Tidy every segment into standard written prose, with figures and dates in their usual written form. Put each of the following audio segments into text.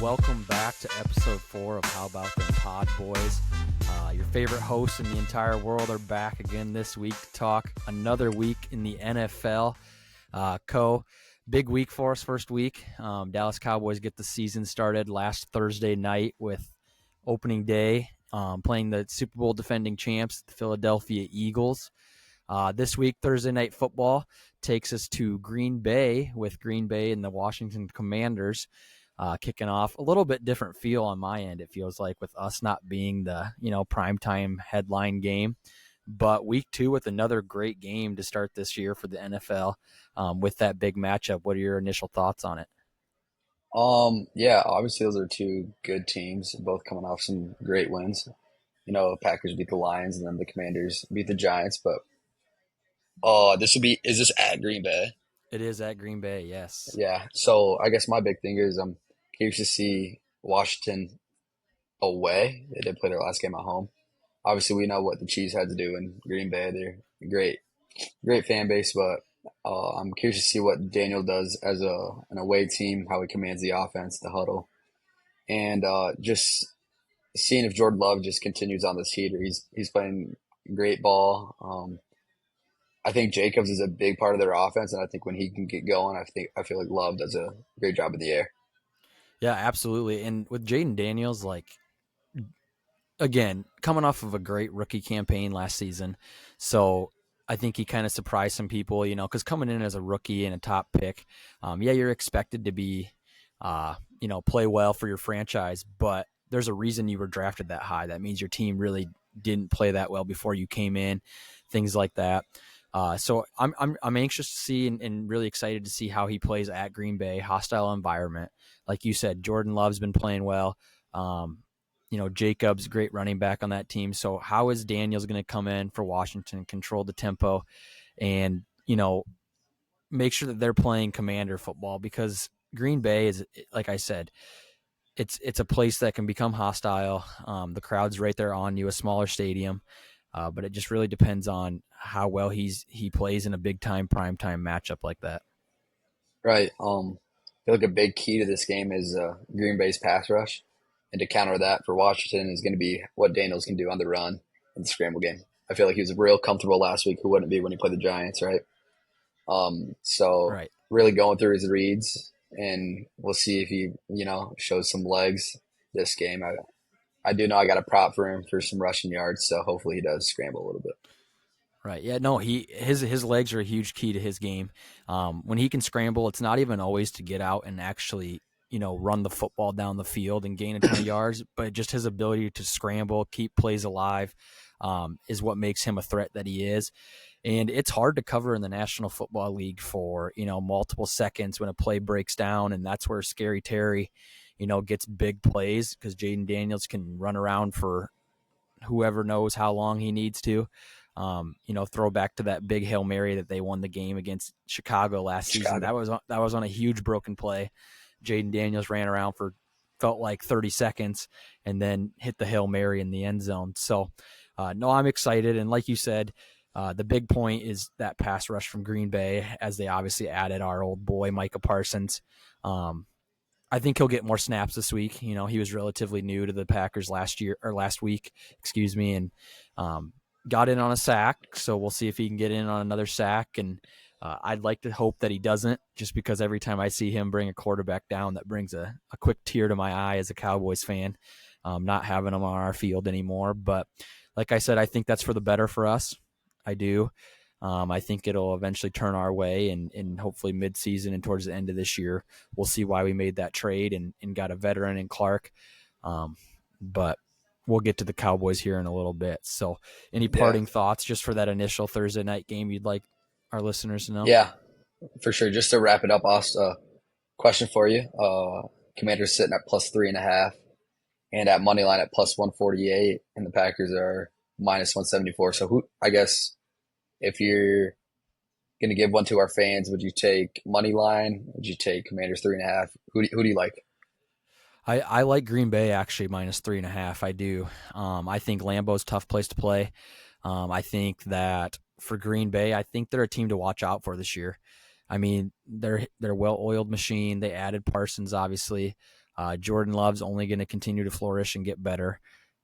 welcome back to episode 4 of How About Them Pod Boys. Your favorite hosts in the entire world are back again this week to talk another week in the NFL. Big week for us, first week. Dallas Cowboys get the season started last Thursday night with opening day, playing the Super Bowl defending champs, the Philadelphia Eagles. This week, Thursday Night Football takes us to Green Bay with Green Bay and the Washington Commanders kicking off. A little bit different feel on my end, it feels like, with us not being the primetime headline game. But week 2 with another great game to start this year for the NFL with that big matchup. What are your initial thoughts on it? Yeah, obviously those are two good teams, both coming off some great wins. Packers beat the Lions and then the Commanders beat the Giants, but is this at Green Bay? It is at Green Bay, yes. Yeah. So I guess my big thing is I'm curious to see Washington away. They did play their last game at home. Obviously we know what the Chiefs had to do in Green Bay. They're a great fan base, but I'm curious to see what Daniel does as an away team, how he commands the offense, the huddle, and just seeing if Jordan Love just continues on this heater. He's playing great ball. I think Jacobs is a big part of their offense, and I think when he can get going, I feel like Love does a great job in the air. Yeah, absolutely. And with Jaden Daniels, again, coming off of a great rookie campaign last season, so I think he kind of surprised some people, because coming in as a rookie and a top pick, you're expected to be, play well for your franchise, but there's a reason you were drafted that high. That means your team really didn't play that well before you came in, things like that. So I'm anxious to see and really excited to see how he plays at Green Bay, hostile environment. Like you said, Jordan Love's been playing well. Jacobs, great running back on that team. So how is Daniels going to come in for Washington, control the tempo, and, make sure that they're playing commander football? Because Green Bay is, like I said, it's a place that can become hostile. The crowd's right there on you, a smaller stadium. But it just really depends on how well he plays in a big time prime time matchup like that. Right. I feel like a big key to this game is Green Bay's pass rush, and to counter that for Washington is going to be what Daniels can do on the run in the scramble game. I feel like he was real comfortable last week. Who wouldn't be when he played the Giants, right? So Right. really going through his reads, and we'll see if he shows some legs this game. I do know I got a prop for him for some rushing yards, so hopefully he does scramble a little bit. Right. Yeah. No. His legs are a huge key to his game. When he can scramble, it's not even always to get out and actually run the football down the field and gain a ton of yards, but just his ability to scramble, keep plays alive, is what makes him a threat that he is. And it's hard to cover in the National Football League for multiple seconds when a play breaks down, and that's where Scary Terry gets big plays, because Jaden Daniels can run around for whoever knows how long he needs to. Throw back to that big Hail Mary that they won the game against Chicago last season. That was on a huge broken play. Jaden Daniels ran around for felt like 30 seconds and then hit the Hail Mary in the end zone. So, no, I'm excited. And like you said, the big point is that pass rush from Green Bay, as they obviously added our old boy, Micah Parsons. I think he'll get more snaps this week. He was relatively new to the Packers last week, and got in on a sack. So we'll see if he can get in on another sack. And I'd like to hope that he doesn't, just because every time I see him bring a quarterback down, that brings a quick tear to my eye as a Cowboys fan, not having him on our field anymore. But like I said, I think that's for the better for us. I do. I think it'll eventually turn our way, and hopefully mid-season and towards the end of this year, we'll see why we made that trade and got a veteran in Clark. But we'll get to the Cowboys here in a little bit. So any parting thoughts just for that initial Thursday night game you'd like our listeners to know? Yeah, for sure. Just to wrap it up, Austin, question for you. Commanders sitting at plus 3.5 and at money line at plus 148, and the Packers are minus 174. So if you're going to give one to our fans, would you take money line? Would you take Commanders 3.5? Who do you like? I like Green Bay actually minus 3.5. I do. I think Lambeau's a tough place to play. I think that for Green Bay, I think they're a team to watch out for this year. I mean, they're a well-oiled machine. They added Parsons, obviously. Jordan Love's only going to continue to flourish and get better.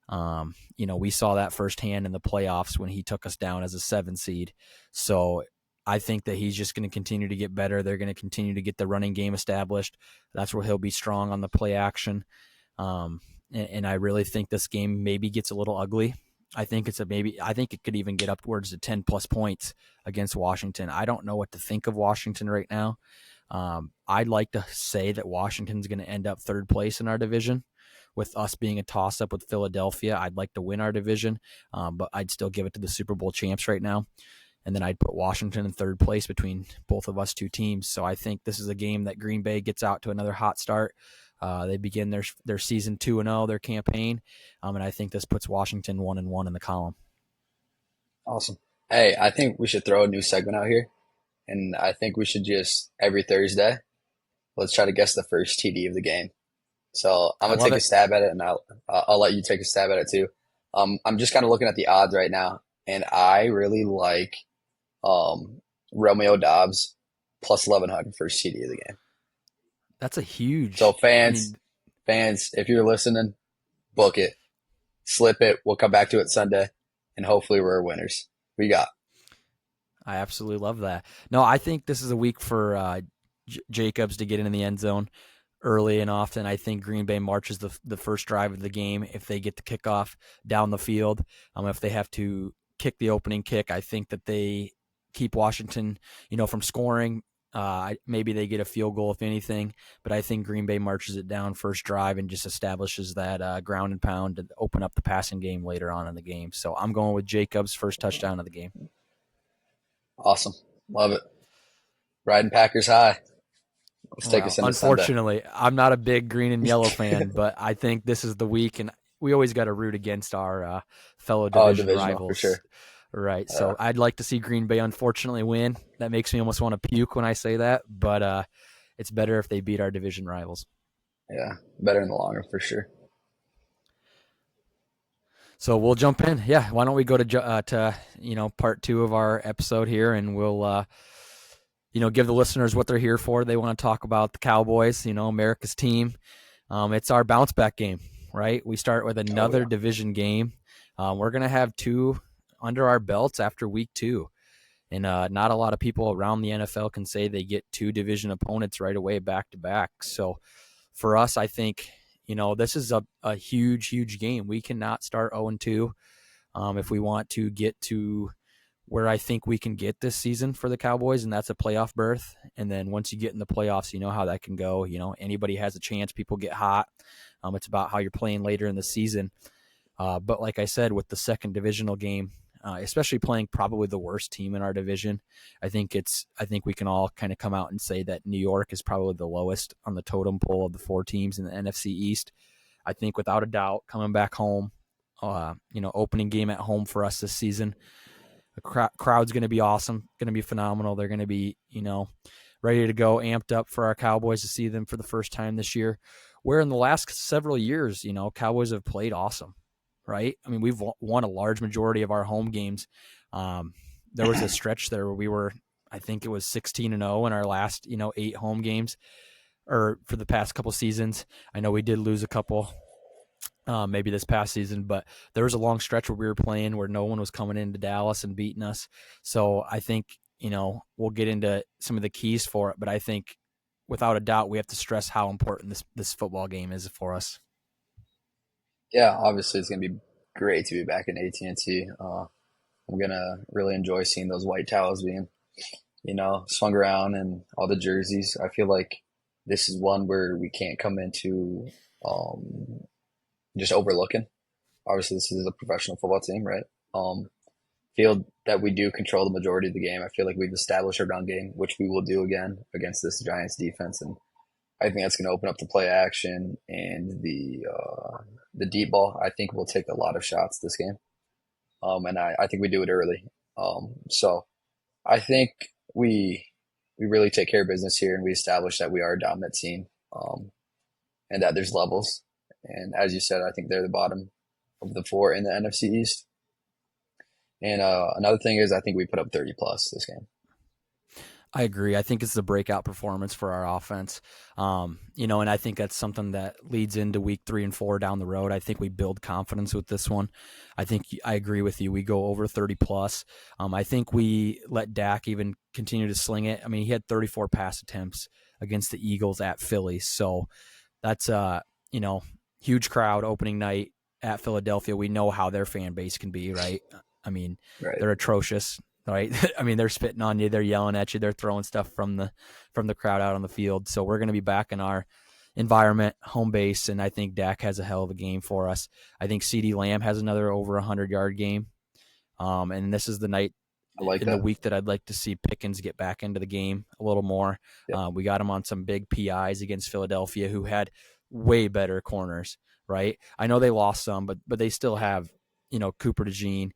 We saw that firsthand in the playoffs when he took us down as a 7 seed. So I think that he's just going to continue to get better. They're going to continue to get the running game established. That's where he'll be strong on the play action. And I really think this game maybe gets a little ugly. I think it could even get upwards to 10 plus points against Washington. I don't know what to think of Washington right now. I'd like to say that Washington's going to end up third place in our division, with us being a toss-up with Philadelphia. I'd like to win our division, but I'd still give it to the Super Bowl champs right now. And then I'd put Washington in third place between both of us two teams. So I think this is a game that Green Bay gets out to another hot start. They begin their season 2-0, their campaign, and I think this puts Washington 1-1 in the column. Awesome. Hey, I think we should throw a new segment out here, and I think we should just every Thursday, let's try to guess the first TD of the game. So I'm I gonna love take a it. stab at it, and I'll let you take a stab at it too. I'm just kind of looking at the odds right now, and I really like Romeo Dobbs plus 1100 first TD of the game. That's a So huge. I fans, mean, fans, if you're listening, book it, slip it. We'll come back to it Sunday, and hopefully we're winners. We got. I absolutely love that. No, I think this is a week for Jacobs to get in the end zone early and often. I think Green Bay marches the first drive of the game if they get the kickoff down the field. If they have to kick the opening kick, I think that they keep Washington, from scoring. Maybe they get a field goal if anything, but I think Green Bay marches it down first drive and just establishes that ground and pound to open up the passing game later on in the game. So I'm going with Jacobs' first touchdown of the game. Awesome. Love it. Riding Packers high. Let's take Well, us into Sunday. unfortunately, I'm not a big green and yellow fan, but I think this is the week, and we always got to root against our fellow Oh, division divisional for rivals, sure. right? Uh, So I'd like to see Green Bay unfortunately win. That makes me almost want to puke when I say that, but it's better if they beat our division rivals. yeah, better in the long run for sure. So we'll jump in. Yeah, why don't we go to part 2 of our episode here, and we'll give the listeners what they're here for. They want to talk about the Cowboys, America's team. It's our bounce back game, right? We start with Oh another yeah, division game. We're going to have 2 under our belts after week 2. And not a lot of people around the NFL can say they get 2 division opponents right away back to back. So for us, I think, this is a huge, huge game. We cannot start 0-2 if we want to get to where I think we can get this season for the Cowboys, and that's a playoff berth. And then once you get in the playoffs, you know how that can go. Anybody has a chance. People get hot. It's about how you're playing later in the season. But like I said, with the second divisional game, especially playing probably the worst team in our division, I think we can all kind of come out and say that New York is probably the lowest on the totem pole of the 4 teams in the NFC East. I think without a doubt, coming back home, opening game at home for us this season, the crowd's going to be awesome, going to be phenomenal. They're going to be, ready to go, amped up for our Cowboys to see them for the first time this year. Where in the last several years, Cowboys have played awesome, right? I mean, we've won a large majority of our home games. There was a stretch there where we were, I think it was 16-0 in our last, 8 home games, or for the past couple seasons. I know we did lose a couple, maybe this past season, but there was a long stretch where we were playing where no one was coming into Dallas and beating us. So I think, we'll get into some of the keys for it, but I think without a doubt, we have to stress how important this football game is for us. yeah. Obviously, it's gonna be great to be back in AT&T. I'm gonna really enjoy seeing those white towels being, swung around and all the jerseys. I feel like this is one where we can't come into um, just overlooking. Obviously, this is a professional football team, right? Um, Feel that we do control the majority of the game. I feel like we've established our run game, which we will do again against this Giants defense, and I think that's going to open up the play action and the deep ball. I think we'll take a lot of shots this game, and I think we do it early. So I think we we really take care of business here, and we establish that we are a dominant team, and that there's levels. And as you said, I think they're the bottom of the 4 in the NFC East. And another thing is, I think we put up 30 plus this game. I agree. I think it's the breakout performance for our offense. And I think that's something that leads into week 3 and 4 down the road. I think we build confidence with this one. I think I agree with you. We go over 30 plus. I think we let Dak even continue to sling it. I mean, he had 34 pass attempts against the Eagles at Philly. So that's you know, huge crowd opening night at Philadelphia. We know how their fan base can be, right? I mean, Right. they're atrocious, right? I mean, they're spitting on you, they're yelling at you, they're throwing stuff from the crowd out on the field. So we're going to be back in our environment, home base, and I think Dak has a hell of a game for us. I think CeeDee Lamb has another over 100-yard game. And this is the night I like in the that. week that I'd like to see Pickens get back into the game a little more. Yep. We got him on some big PIs against Philadelphia, who had way better corners. Right? I know they lost some, but they still have Cooper DeJean.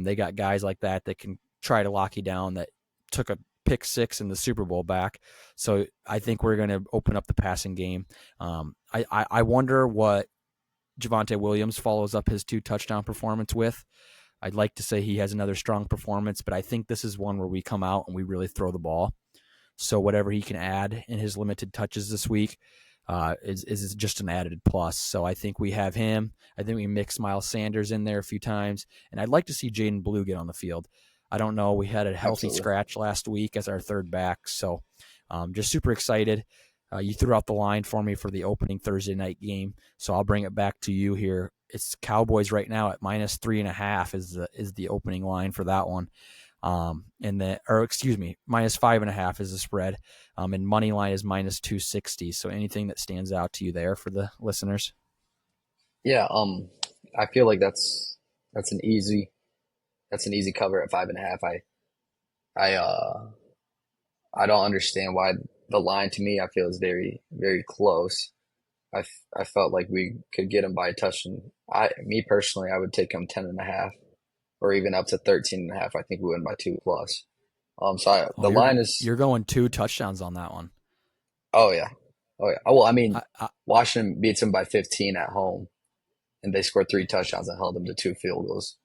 They got guys like that can try to lock you down. That took a pick six in the Super Bowl back. So I think we're going to open up the passing game. I wonder what Javonte Williams follows up his 2 touchdown performance with. I'd like to say he has another strong performance, but I think this is one where we come out and we really throw the ball. So whatever he can add in his limited touches this week is just an added plus. So I think we have him. I think we mix Miles Sanders in there a few times, and I'd like to see Jaden Blue get on the field. I don't know. We had a healthy Absolutely. scratch last week as our third back, so just super excited. You threw out the line for me for the opening Thursday night game, so I'll bring it back to you here. It's Cowboys right now at -3.5 is the opening line for that one. -5.5 is the spread. And money line is -260. So anything that stands out to you there for the listeners? Yeah. I feel like that's an easy cover at 5.5. I I don't understand why the line to me I feel is very very close. I felt like we could get him by a touch, and me personally, I would take him 10.5 or even up to 13.5. I think we win by 2 plus. Oh, The line is, you're going 2 touchdowns on that one. oh yeah, oh yeah. Oh, well, I mean, I Washington beats them by 15 at home, and they scored 3 touchdowns and held them to 2 field goals.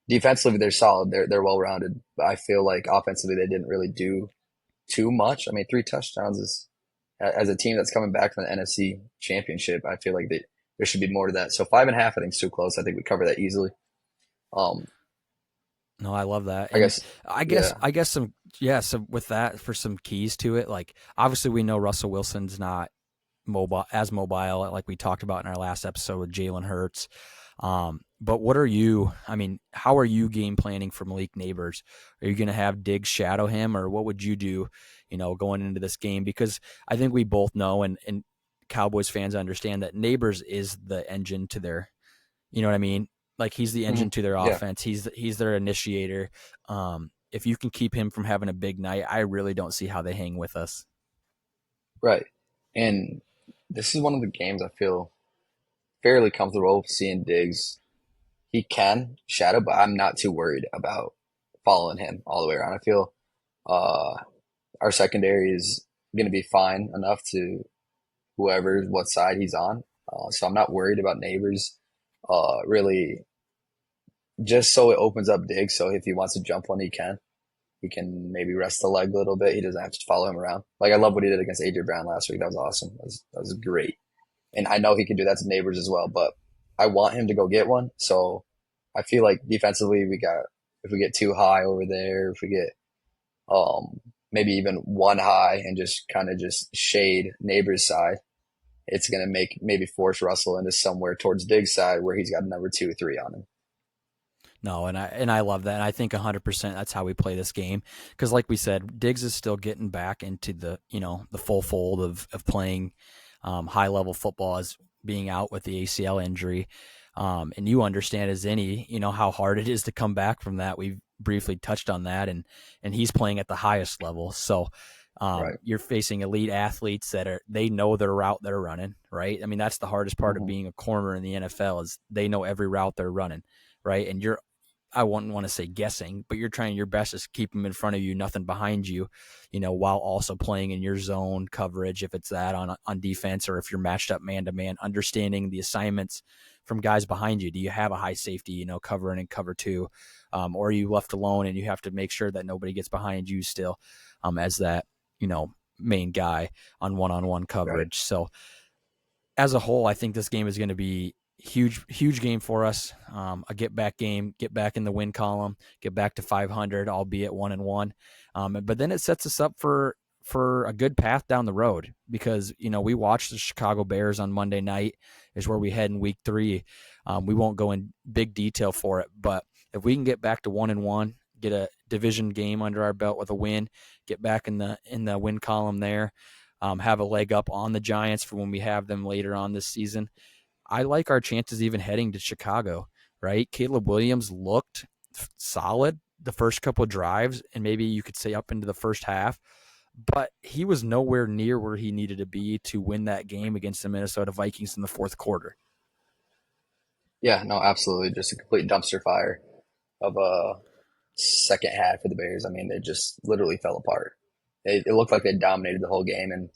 Defensively, they're solid. They're well rounded, but I feel like offensively they didn't really do too much. I mean, 3 touchdowns is, as a team that's coming back from the NFC Championship, I feel like there should be more to that. So 5.5, I think, is too close. I think we cover that easily. Um, No, I love that. I And guess, I guess yeah. I guess some yeah, so with that for some keys to it, like obviously we know Russell Wilson's not mobile like we talked about in our last episode with Jalen Hurts. But what are you? I mean, how are you game planning for Malik Neighbors? Are you going to have Diggs shadow him, or what would you do? Going into this game, because I think we both know, and Cowboys fans understand that Neighbors is the engine to their. You know what I mean? Like he's the Mhm. engine to their Yeah, offense. He's their initiator. If you can keep him from having a big night, I really don't see how they hang with us. right. And this is one of the games I feel fairly comfortable seeing Diggs. He can shadow, but I'm not too worried about following him all the way around. I feel uh, our secondary is going to be fine enough to whoever, what side he's on. So I'm not worried about neighbors. Really, just so it opens up Diggs. So if he wants to jump one, he can. He can maybe rest the leg a little bit. He doesn't have to follow him around. Like I love what he did against AJ Brown last week. That was awesome. That was great. And I know he can do that to neighbors as well. But I want him to go get one. So I feel like defensively, if we get too high over there, if we get maybe even one high and just kind of just shade neighbor's side, it's gonna maybe force Russell into somewhere towards Diggs' side where he's got a number 2 or 3 on him. No, and I love that. And I think 100% that's how we play this game, because like we said, Diggs is still getting back into the full fold of playing high level football, as being out with the ACL injury. And you understand as any, how hard it is to come back from that. We've briefly touched on that, and he's playing at the highest level. So Right. you're facing elite athletes they know their route they're running, right? I mean, that's the hardest part of Hmm. being a corner in the NFL is they know every route they're running, right? And I wouldn't want to say guessing, but you're trying your best to keep them in front of you, nothing behind you, while also playing in your zone coverage, if it's that on defense, or if you're matched up man to man, understanding the assignments from guys behind you. Do you have a high safety, covering and cover two, or are you left alone and you have to make sure that nobody gets behind you still? as that, main guy on one Right. coverage. So as a whole, I think this game is going to be huge game for us. A get back game, get back in the win column, get back to 500, albeit 1-1. But then it sets us up for a good path down the road because we watched the Chicago Bears on Monday night is where we head in week 3. We won't go in big detail for it, but if we can get back to 1-1, get a division game under our belt with a win, get back in the win column there, have a leg up on the Giants for when we have them later on this season. I like our chances even heading to Chicago, right? Caleb Williams looked solid the first couple of drives, and maybe you could say up into the first half, but he was nowhere near where he needed to be to win that game against the Minnesota Vikings in the fourth quarter. Yeah, no, absolutely. Just a complete dumpster fire of a second half for the Bears. I mean, they just literally fell apart. It looked like they dominated the whole game. And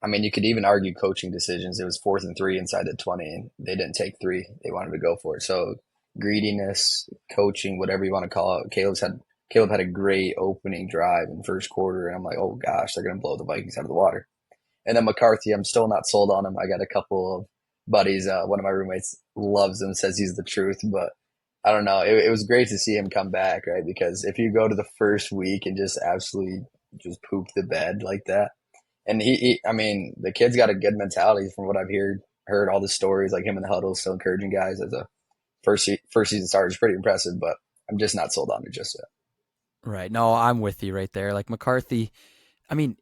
I mean, you could even argue coaching decisions. It was 4th and 3 inside the 20, and they didn't take 3. They wanted to go for it. So greediness, coaching, whatever you want to call it. Caleb had a great opening drive in the first quarter, and I'm like, oh gosh, they're going to blow the Vikings out of the water. And then McCarthy, I'm still not sold on him. I got a couple of buddies. One of my roommates loves him, says he's the truth, but I don't know. It was great to see him come back, right? Because if you go to the first week and just absolutely just poop the bed like that, and I mean, the kid's got a good mentality from what I've heard all the stories, like him in the huddle, still encouraging guys as a first season starter is pretty impressive. But I'm just not sold on it just yet. Right. No, I'm with you right there. Like McCarthy, I mean,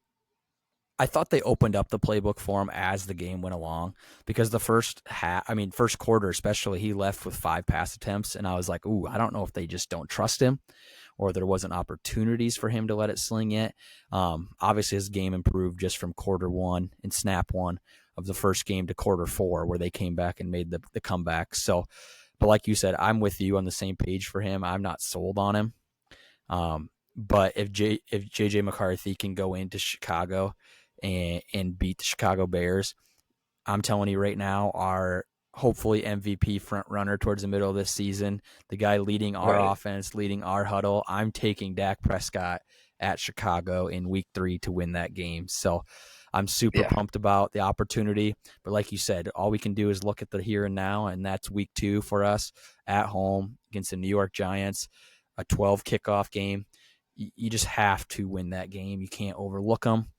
I thought they opened up the playbook for him as the game went along because the first quarter especially, he left with 5 pass attempts, and I was like, ooh, I don't know if they just don't trust him or there wasn't opportunities for him to let it sling yet. Obviously, his game improved just from quarter 1 and snap 1 of the first game to quarter 4 where they came back and made the comeback. So, but like you said, I'm with you on the same page for him. I'm not sold on him. But if JJ McCarthy can go into Chicago and beat the Chicago Bears, I'm telling you right now, our hopefully MVP front runner towards the middle of this season, the guy leading our Right. offense, leading our huddle, I'm taking Dak Prescott at Chicago in week 3 to win that game. So I'm super Yeah. pumped about the opportunity. But like you said, all we can do is look at the here and now, and that's week 2 for us at home against the New York Giants, a 12 kickoff game. You just have to win that game. You can't overlook them.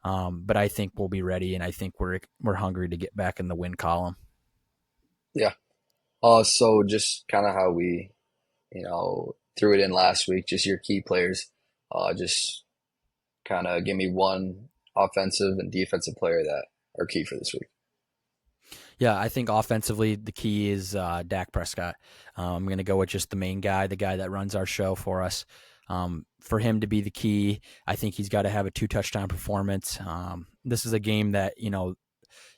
But I think we'll be ready, and I think we're hungry to get back in the win column. Yeah. So just kind of how we, threw it in last week, just your key players. Just kind of give me one offensive and defensive player that are key for this week. Yeah, I think offensively the key is Dak Prescott. I'm going to go with just the main guy, the guy that runs our show for us. For him to be the key, I think he's got to have a 2 touchdown performance. This is a game that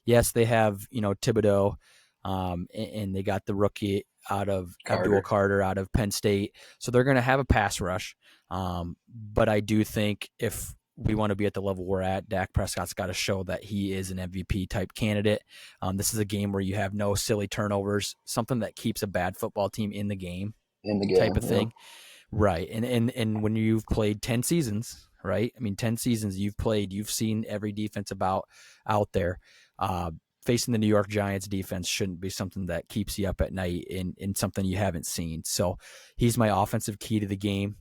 yes, they have Thibodeau, and they got the rookie out of Abdul Carter. Carter out of Penn State, so they're going to have a pass rush. But I do think if we want to be at the level we're at, Dak Prescott's got to show that he is an MVP type candidate. This is a game where you have no silly turnovers, something that keeps a bad football team in the game In the type game. of Yep. thing. Right. And when you've played 10 seasons, right? I mean, 10 seasons you've seen every defense about out there. Facing the New York Giants defense shouldn't be something that keeps you up at night in something you haven't seen. So he's my offensive key to the game.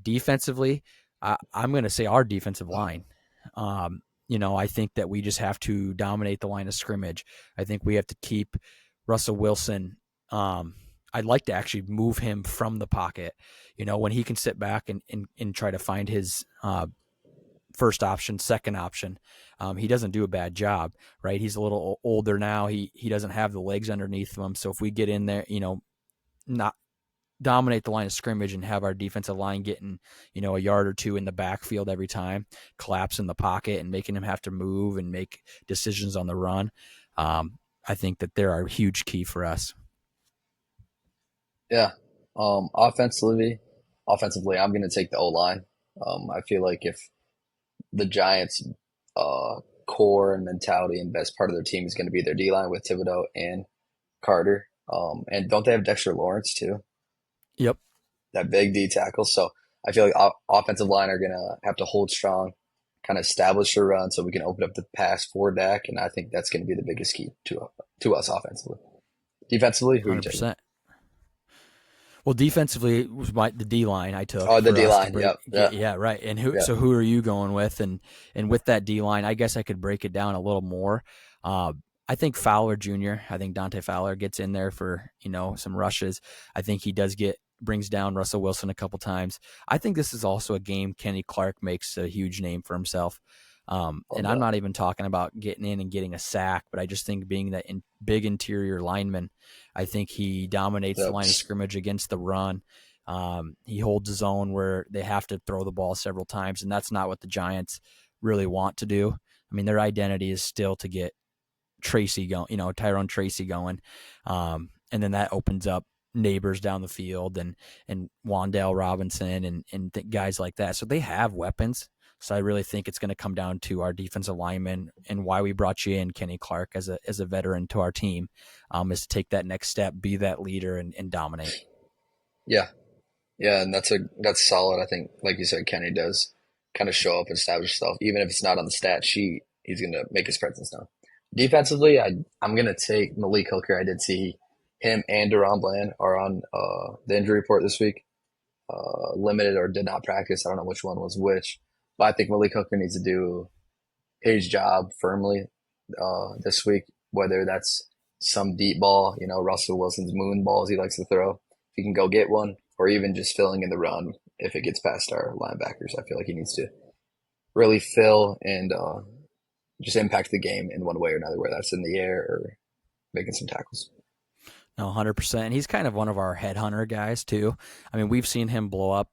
Defensively, I'm going to say our defensive line. I think that we just have to dominate the line of scrimmage. I think we have to keep Russell Wilson. I'd like to actually move him from the pocket, when he can sit back and try to find his first option, second option. He doesn't do a bad job, right? He's a little older now. He doesn't have the legs underneath him. So if we get in there, not dominate the line of scrimmage and have our defensive line getting, a yard or 2 in the backfield every time, collapse in the pocket and making him have to move and make decisions on the run. I think that they're a huge key for us. Yeah. Offensively, I'm going to take the O line. I feel like if the Giants' core and mentality and best part of their team is going to be their D line with Thibodeau and Carter. And don't they have Dexter Lawrence too? Yep. That big D tackle. So I feel like offensive line are gonna have to hold strong, kind of establish a run so we can open up the pass for Dak, and I think that's going to be the biggest key to us offensively. Defensively, who are you taking? 100%. Well, defensively it was the D line I took Oh, the for D us to line. break. Yep. Yeah. Yeah, right. And who? Yeah. So who are you going with? And with that D line, I guess I could break it down a little more. Uh, I think Fowler Jr. I think Dante Fowler gets in there for some rushes. I think he does brings down Russell Wilson a couple times. I think this is also a game Kenny Clark makes a huge name for himself. Love And I'm that. not even talking about getting in and getting a sack, but I just think being that big interior lineman, I think he dominates the Yep. line of scrimmage against the run. He holds his own where they have to throw the ball several times, and that's not what the Giants really want to do. I mean, their identity is still to get Tracy going, Tyrone Tracy going, and then that opens up neighbors down the field and Wandale Robinson and guys like that. So they have weapons. So I really think it's going to come down to our defensive linemen and why we brought you in, Kenny Clark, as a veteran to our team, is to take that next step, be that leader, and dominate. Yeah. Yeah, and that's solid. I think, like you said, Kenny does kind of show up and establish himself, even if it's not on the stat sheet. He's going to make his presence known. Defensively, I'm going to take Malik Hooker. I did see him and Deron Bland are on the injury report this week, limited or did not practice. I don't know which one was which, but I think Malik Hooker needs to do his job firmly this week, whether that's some deep ball, Russell Wilson's moon balls he likes to throw. If he can go get one, or even just filling in the run if it gets past our linebackers. I feel like he needs to really fill and just impact the game in one way or another, whether that's in the air or making some tackles. No, 100%. And he's kind of one of our headhunter guys, too. I mean, we've seen him blow up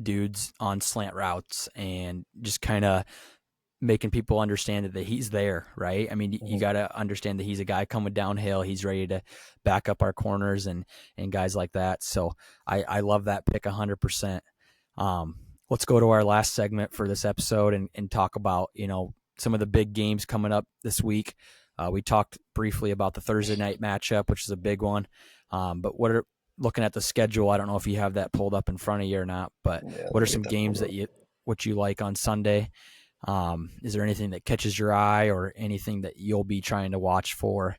dudes on slant routes and just kind of making people understand that he's there, right? I mean, you Mm-hmm. got to understand that he's a guy coming downhill. He's ready to back up our corners and guys like that. So I love that pick 100%. Um, let's go to our last segment for this episode and talk about, some of the big games coming up this week. We talked briefly about the Thursday night matchup, which is a big one. But looking at the schedule, I don't know if you have that pulled up in front of you or not, but Yeah, what let are me get some that pulled games up. what you like on Sunday? Is there anything that catches your eye or anything that you'll be trying to watch for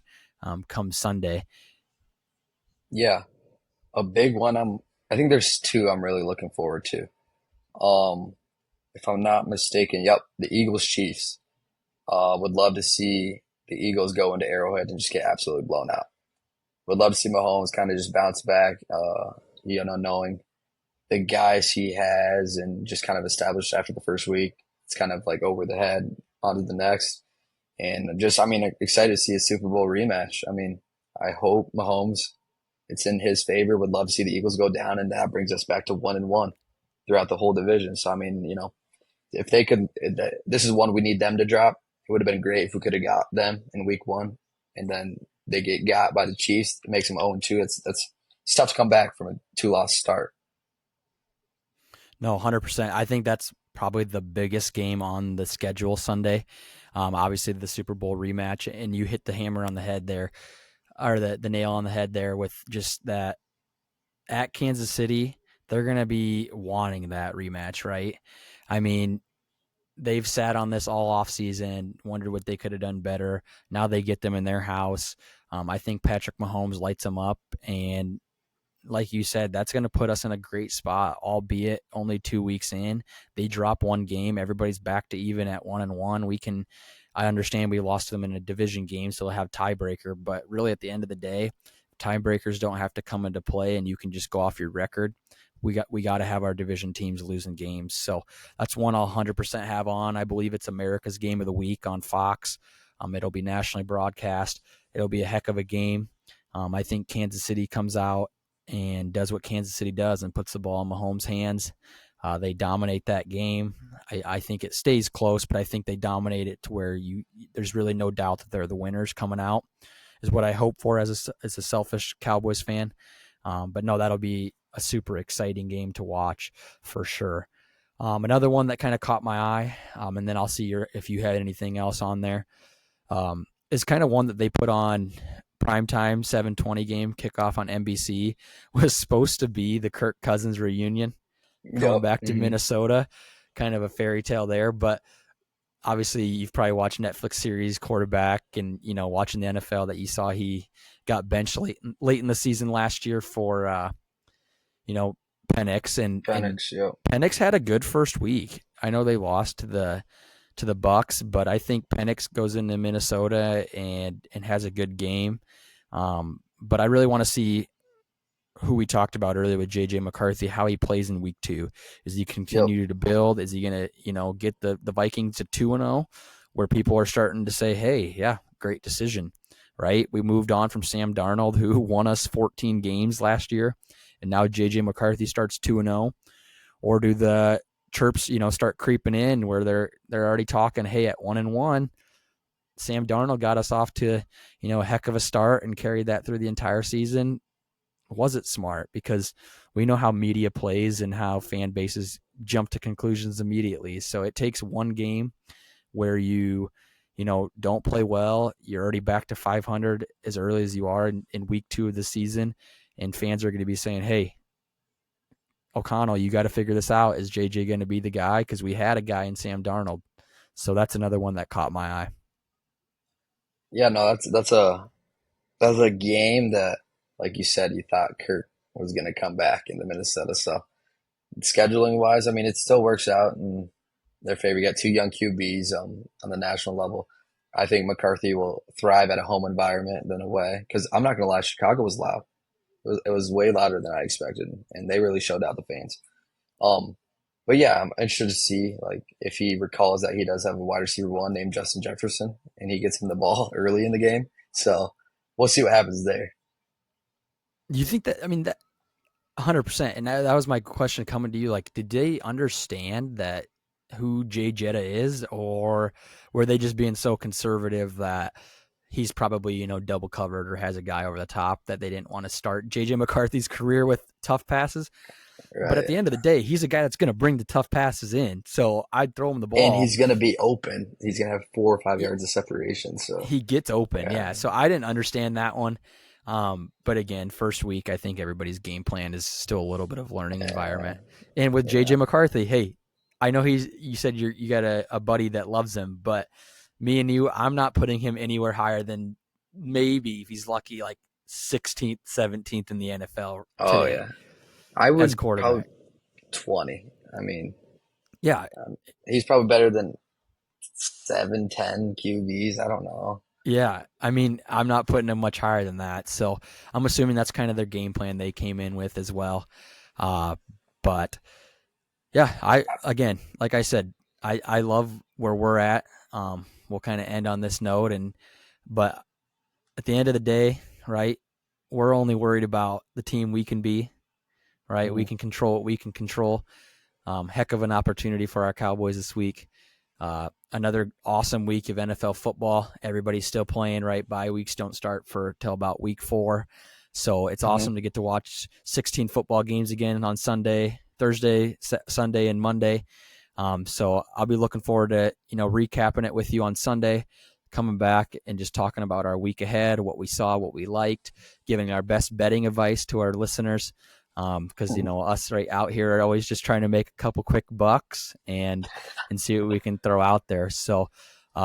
come Sunday? Yeah, a big one. I think there's two I'm really looking forward to. Um, if I'm not mistaken, yep, the Eagles Chiefs. Would love to see the Eagles go into Arrowhead and just get absolutely blown out. Would love to see Mahomes kind of just bounce back, knowing the guys he has and just kind of established after the first week. It's kind of like over the head onto the next. And just, I mean, excited to see a Super Bowl rematch. I mean, I hope Mahomes, it's in his favor. Would love to see the Eagles go down, and that brings us back to 1-1 throughout the whole division. So, I mean, if they could, this is one we need them to drop. It would have been great if we could have got them in week one, and then they get got by the Chiefs. It makes them 0-2. It's tough to come back from a two-loss start. No, 100%. I think that's probably the biggest game on the schedule Sunday. Obviously, the Super Bowl rematch, and you hit the hammer on the head there, or the nail on the head there with just that at Kansas City. They're going to be wanting that rematch, right? I mean, they've sat on this all off season, wondered what they could have done better. Now they get them in their house. I think Patrick Mahomes lights them up, and like you said, that's going to put us in a great spot, albeit only 2 weeks in. They drop one game, everybody's back to even at 1-1. I understand we lost them in a division game, so they'll have tiebreaker, but really at the end of the day, tiebreakers don't have to come into play, and you can just go off your record. We got to have our division teams losing games, so that's one I'll 100% have on. I believe it's America's Game of the Week on Fox. It'll be nationally broadcast. It'll be a heck of a game. I think Kansas City comes out and does what Kansas City does and puts the ball in Mahomes' hands. They dominate that game. I think it stays close, but I think they dominate it to where there's really no doubt that they're the winners coming out, is what I hope for as a selfish Cowboys fan. But no, that'll be a super exciting game to watch for sure. Another one that kind of caught my eye, and then I'll see if you had anything else on there, is kind of one that they put on primetime 7:20 game kickoff on NBC. Was supposed to be the Kirk Cousins reunion. going Yep. back to Hmm. Minnesota, kind of a fairy tale there. But obviously, you've probably watched Netflix series quarterback, and watching the NFL that you saw he got benched late in the season last year for you know Penix, and Penix. Yep. Penix had a good first week. I know they lost to the Bucks, but I think Penix goes into Minnesota and has a good game. But I really want to see who we talked about earlier with JJ McCarthy, how he plays in week 2. Is he Yep. continue to build? Is he going to, get the Vikings to 2-0 where people are starting to say, hey, yeah, great decision, right? We moved on from Sam Darnold, who won us 14 games last year, and now JJ McCarthy starts 2-0. Or do the chirps, start creeping in where they're already talking, hey, at 1-1, Sam Darnold got us off to, a heck of a start and carried that through the entire season. Was it smart? Because we know how media plays and how fan bases jump to conclusions immediately. So it takes one game where you don't play well. You're already back to 500 as early as you are in week 2 of the season. And fans are going to be saying, hey, O'Connell, you got to figure this out. Is JJ going to be the guy? Because we had a guy in Sam Darnold. So that's another one that caught my eye. Yeah. No, that's a game that, like you said, you thought Kirk was going to come back into Minnesota. So scheduling wise, I mean, it still works out in their favor. You got two young QBs on the national level. I think McCarthy will thrive at a home environment than away. Because I'm not going to lie, Chicago was loud. It was way louder than I expected, and they really showed out the fans. Um, but yeah, I'm interested to see like if he recalls that he does have a wide receiver one named Justin Jefferson, and he gets him the ball early in the game. So we'll see what happens there. You think that? I mean, that 100%. And that was my question coming to you. Like, did they understand that who Jay Jetta is, or were they just being so conservative that he's probably double covered or has a guy over the top that they didn't want to start JJ McCarthy's career with tough passes? But at Right. the end of the day, he's a guy that's going to bring the tough passes in. So I'd throw him the And ball. he's going to be open. He's going to have 4 or 5 yards of separation. So, He gets open, yeah. yeah. So I didn't understand that one. But again, first week, I think everybody's game plan is still a little bit of learning Yeah. environment. And with Yeah. JJ McCarthy, hey, I know you said you got a buddy that loves him, but me and you, I'm not putting him anywhere higher than maybe, if he's lucky, like 16th, 17th in the NFL Oh, today yeah. I as would probably quarterback. 20. I mean, Yeah, he's probably better than 7, 10 QBs. I don't know. yeah. I mean, I'm not putting him much higher than that. So I'm assuming that's kind of their game plan they came in with as well. Uh, but yeah, like I said, I love where we're at. We'll kind of end on this note, but at the end of the day, right, we're only worried about the team we can be, right? We Mhm. can control what we can control. Heck of an opportunity for our Cowboys this week. Another awesome week of NFL football. Everybody's still playing, right? Bye weeks don't start for till about week 4. So it's Mhm. awesome to get to watch 16 football games again on Sunday, Thursday, Sunday, and Monday. So I'll be looking forward to, recapping it with you on Sunday, coming back and just talking about our week ahead, what we saw, what we liked, giving our best betting advice to our listeners. Because us right out here are always just trying to make a couple quick bucks and see what we can throw out there. So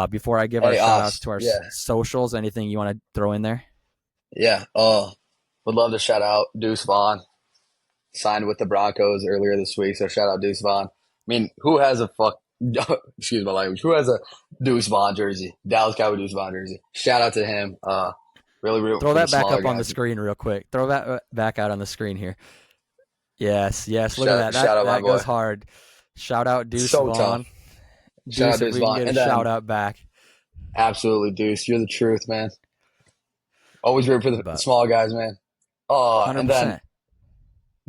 before I give our Hey, shout outs Oz. to our Yeah. socials, anything you want to throw in there? Yeah. Would love to shout out Deuce Vaughn. Signed with the Broncos earlier this week. So shout out Deuce Vaughn. I mean, who has a fuck? Excuse my language. Who has a Deuce Vaughn jersey? Dallas Cowboys Deuce Vaughn jersey. Shout out to him. Really root Throw for the that back smaller up on the guys. screen real quick. Throw that back out on the screen here. Yes, yes. Look at that. Shout That out my that boy. goes hard. Shout out Deuce So tough. Vaughn. Shout out Deuce, if Deuce we can Vaughn. get a And shout then out back. absolutely Deuce. You're the truth, man. Always root for the But small guys, man. And then 100%.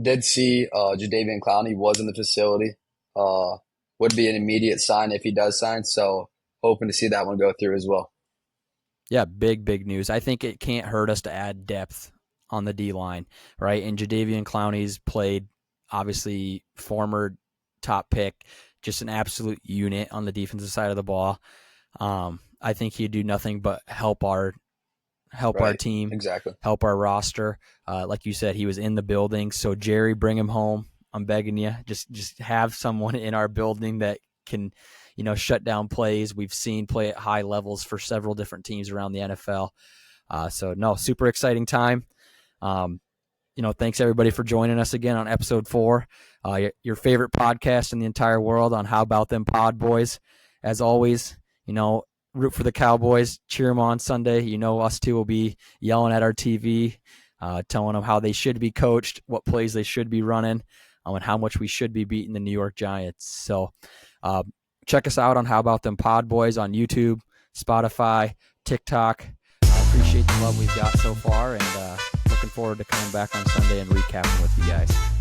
did see Jadavian Clowney was in the facility. Uh, would be an immediate sign if he does sign. So hoping to see that one go through as well. Yeah, big news. I think it can't hurt us to add depth on the D line, right? And Jadavian Clowney's played, obviously, former top pick, just an absolute unit on the defensive side of the ball. I think he'd do nothing but help our Right. team, Exactly. help our roster. Like you said, he was in the building. So Jerry, bring him home. I'm begging you, just have someone in our building that can, shut down plays. We've seen play at high levels for several different teams around the NFL. So no, super exciting time. Thanks everybody for joining us again on episode 4, your favorite podcast in the entire world on How About Them Pod Boys. As always, root for the Cowboys, cheer them on Sunday. Us two will be yelling at our TV, telling them how they should be coached, what plays they should be running, and how much we should be beating the New York Giants. So check us out on How About Them Pod Boys on YouTube, Spotify, TikTok. I appreciate the love we've got so far, and looking forward to coming back on Sunday and recapping with you guys.